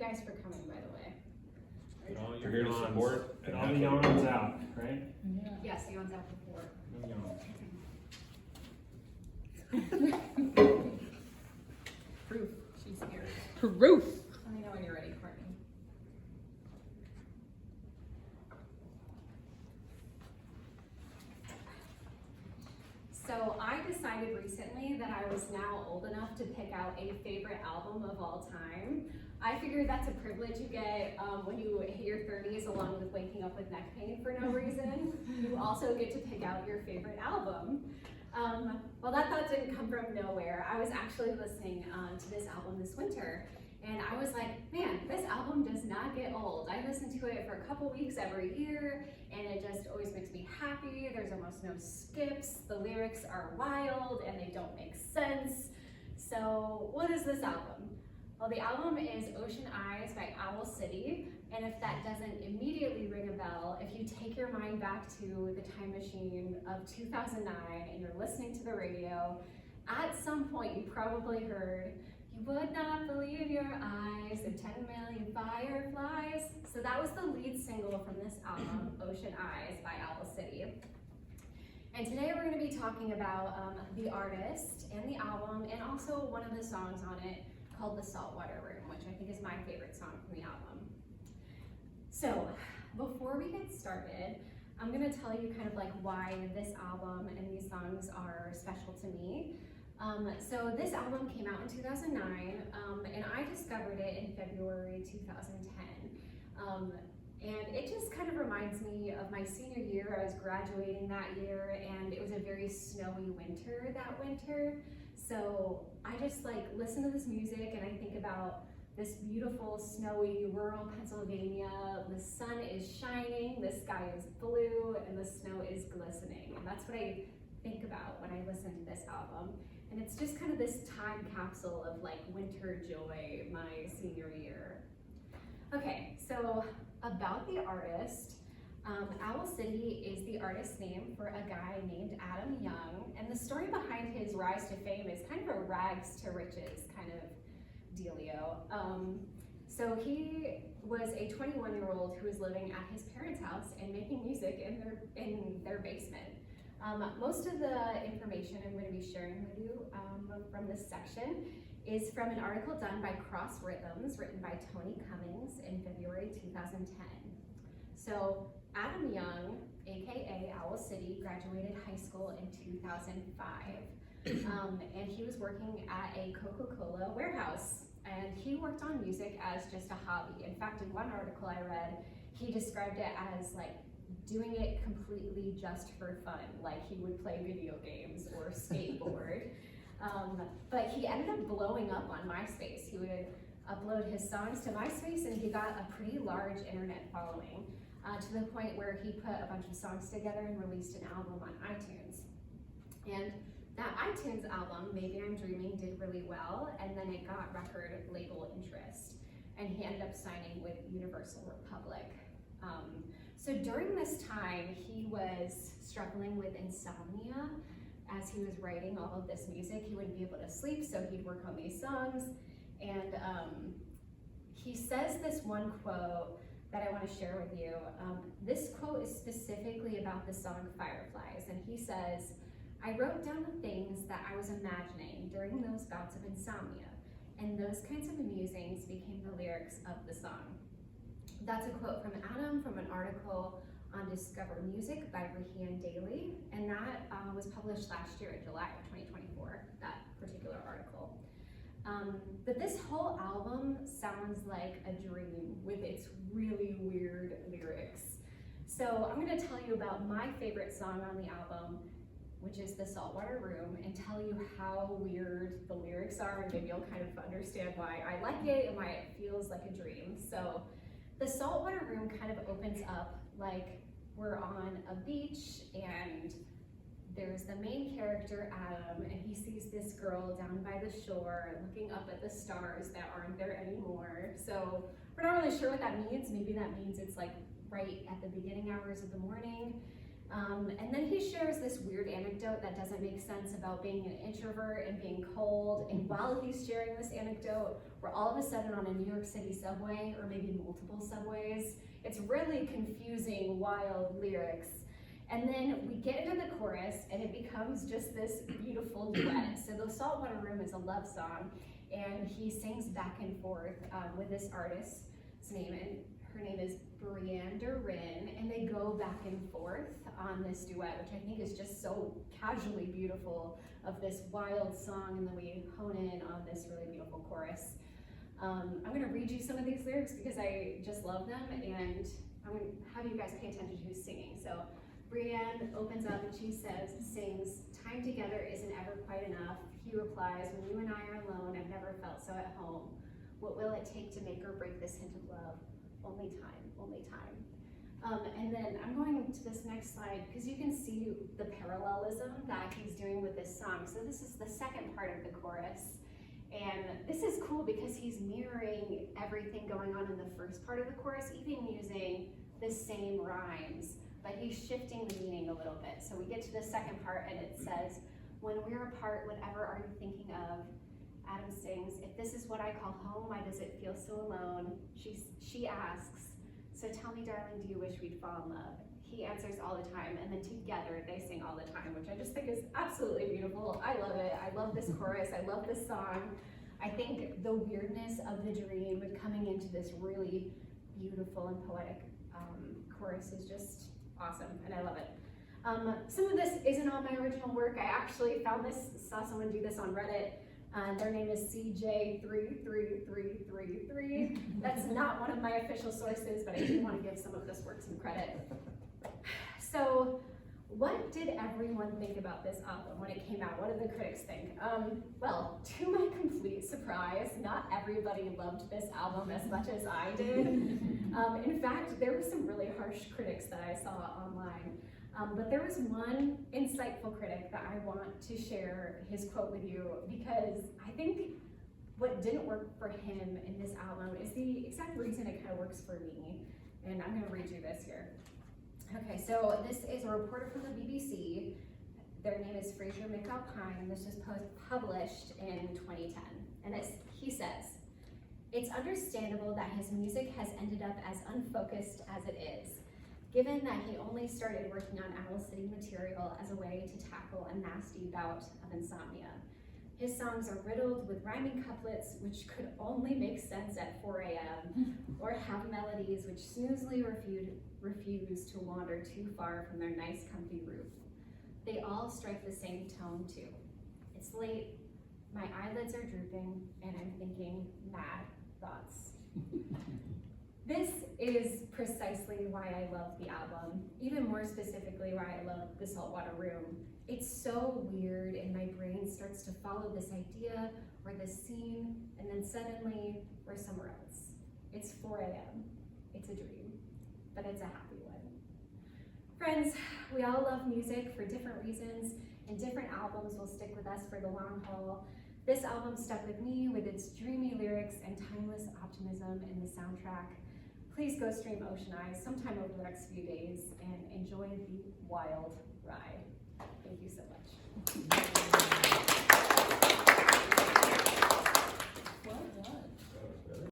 guys for coming, by the way. Well, you're here to support. And all the yawns out, right? Yeah. Yes, the one's out before. No yawns. Proof. She's here. Proof. Let me know when you're ready, Courtney. So I decided recently that I was now old enough to pick out a favorite album of all time. I figured that's a privilege you get when you hit your 30s, along with waking up with neck pain for no reason. You also get to pick out your favorite album. Well, that thought didn't come from nowhere. I was actually listening to this album this winter, and I was like, man, this album does not get old. I listen to it for a couple weeks every year, and it just always makes me happy. There's almost no skips. The lyrics are wild, and they don't make sense. So what is this album? Well, the album is Ocean Eyes by Owl City, and if that doesn't immediately ring a bell, if you take your mind back to the time machine of 2009 and you're listening to the radio, at some point you probably heard, "You would not believe your eyes, of 10 million fireflies." So that was the lead single from this album, Ocean Eyes by Owl City. And today we're going to be talking about the artist and the album, and also one of the songs on it called The Saltwater Room, which I think is my favorite song from the album. So before we get started, I'm going to tell you kind of like why this album and these songs are special to me. So this album came out in 2009, and I discovered it in February 2010. And it just kind of reminds me of my senior year. I was graduating that year, and it was a very snowy winter that winter. So I just like listen to this music and I think about this beautiful, snowy, rural Pennsylvania. The sun is shining, the sky is blue, and the snow is glistening. And that's what I think about when I listen to this album. And it's just kind of this time capsule of like winter joy, my senior year. Okay, so about the artist, Owl City is the artist's name for a guy named Adam Young, and the story behind his rise to fame is kind of a rags to riches kind of dealio. So he was a 21-year-old who was living at his parents' house and making music in their basement. Most of the information I'm going to be sharing with you from this section is from an article done by Cross Rhythms, written by Tony Cummings in February 2010. So Adam Young, aka Owl City, graduated high school in 2005, and he was working at a Coca-Cola warehouse, and he worked on music as just a hobby. In fact, in one article I read, he described it as like doing it completely just for fun, like he would play video games or skateboard. But he ended up blowing up on MySpace. He would upload his songs to MySpace, and he got a pretty large internet following, to the point where he put a bunch of songs together and released an album on iTunes. And that iTunes album, Maybe I'm Dreaming, did really well, and then it got record label interest, and he ended up signing with Universal Republic. So during this time, he was struggling with insomnia. As he was writing all of this music, he wouldn't be able to sleep, so he'd work on these songs. And he says this one quote that I want to share with you. This quote is specifically about the song Fireflies, and he says, "I wrote down the things that I was imagining during those bouts of insomnia, and those kinds of musings became the lyrics of the song." That's a quote from Adam from an article on Discover Music by Raheem Daly, and that was published last year in July of 2024, that particular article. But this whole album sounds like a dream with its really weird lyrics. So I'm gonna tell you about my favorite song on the album, which is The Saltwater Room, and tell you how weird the lyrics are, and maybe you'll kind of understand why I like it and why it feels like a dream. So The Saltwater Room kind of opens up like we're on a beach, and there's the main character, Adam, and he sees this girl down by the shore looking up at the stars that aren't there anymore. So we're not really sure what that means. Maybe that means it's like right at the beginning hours of the morning. And then he shares this weird anecdote that doesn't make sense about being an introvert and being cold. And while he's sharing this anecdote, we're all of a sudden on a New York City subway, or maybe multiple subways. It's really confusing, wild lyrics. And then we get into the chorus and it becomes just this beautiful duet. So the Saltwater Room is a love song, and he sings back and forth with this artist's name, and her name is Brianda Rin, and they go back and forth on this duet, which I think is just so casually beautiful, of this wild song, and then we hone in on this really beautiful chorus. I'm gonna read you some of these lyrics because I just love them, and I'm gonna have you guys pay attention to who's singing. So Brienne opens up and she sings, "Time together isn't ever quite enough." He replies, "When you and I are alone, I've never felt so at home. What will it take to make or break this hint of love? Only time, only time." And then I'm going to this next slide because you can see the parallelism that he's doing with this song. So this is the second part of the chorus. And this is cool because he's mirroring everything going on in the first part of the chorus, even using the same rhymes, but he's shifting the meaning a little bit. So we get to the second part and it says, "When we're apart, whatever are you thinking of?" Adam sings, "If this is what I call home, why does it feel so alone?" She asks, "So tell me, darling, do you wish we'd fall in love?" He answers, "All the time," and then together they sing "All the Time," which I just think is absolutely beautiful. I love it. I love this chorus. I love this song. I think the weirdness of the dream coming into this really beautiful and poetic chorus is just awesome, and I love it. Some of this isn't all my original work. I actually saw someone do this on Reddit. Their name is CJ33333. That's not one of my official sources, but I do want to give some of this work some credit. So, what did everyone think about this album when it came out? What did the critics think? Well, to my complete surprise, not everybody loved this album as much as I did. In fact, there were some really harsh critics that I saw online. But there was one insightful critic that I want to share his quote with you, because I think what didn't work for him in this album is the exact reason it kind of works for me. And I'm going to read you this here. Okay, so this is a reporter from the BBC. Their name is Fraser McAlpine. This was published in 2010. And he says, "It's understandable that his music has ended up as unfocused as it is, given that he only started working on Owl City material as a way to tackle a nasty bout of insomnia. His songs are riddled with rhyming couplets which could only make sense at 4 a.m. or have melodies which snoozily refuse to wander too far from their nice comfy roof. They all strike the same tone too. It's late, my eyelids are drooping, and I'm thinking mad thoughts." This is precisely why I love the album, even more specifically why I love The Saltwater Room. It's so weird, and my brain starts to follow this idea or this scene, and then suddenly we're somewhere else. It's 4 a.m. It's a dream, but it's a happy one. Friends, we all love music for different reasons, and different albums will stick with us for the long haul. This album stuck with me with its dreamy lyrics and timeless optimism in the soundtrack. Please go stream Ocean Eyes sometime over the next few days and enjoy the wild ride. Thank you so much.